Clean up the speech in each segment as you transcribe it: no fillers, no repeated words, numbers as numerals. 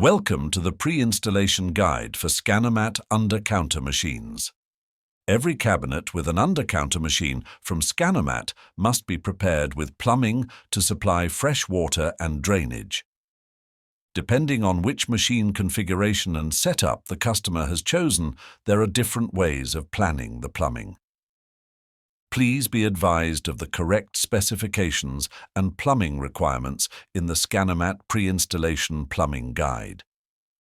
Welcome to the pre-installation guide for Scanomat under-counter machines. Every cabinet with an under-counter machine from Scanomat must be prepared with plumbing to supply fresh water and drainage. Depending on which machine configuration and setup the customer has chosen, there are different ways of planning the plumbing. Please be advised of the correct specifications and plumbing requirements in the Scanomat pre-installation plumbing guide.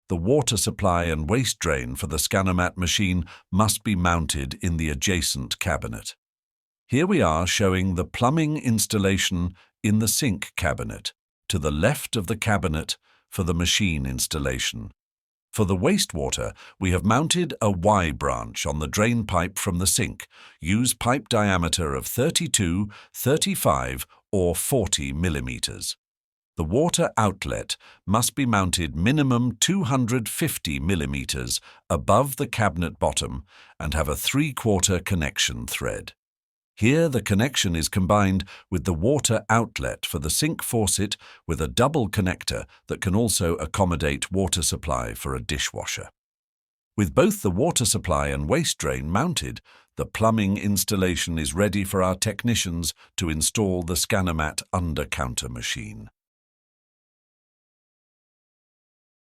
The water supply and waste drain for the Scanomat machine must be mounted in the adjacent cabinet. Here we are showing the plumbing installation in the sink cabinet, to the left of the cabinet for the machine installation. For the wastewater, we have mounted a Y branch on the drain pipe from the sink. Use pipe diameter of 32, 35 or 40 millimeters. The water outlet must be mounted minimum 250 millimeters above the cabinet bottom and have a 3/4 connection thread. Here the connection is combined with the water outlet for the sink faucet with a double connector that can also accommodate water supply for a dishwasher. With both the water supply and waste drain mounted, the plumbing installation is ready for our technicians to install the Scanomat under-counter machine.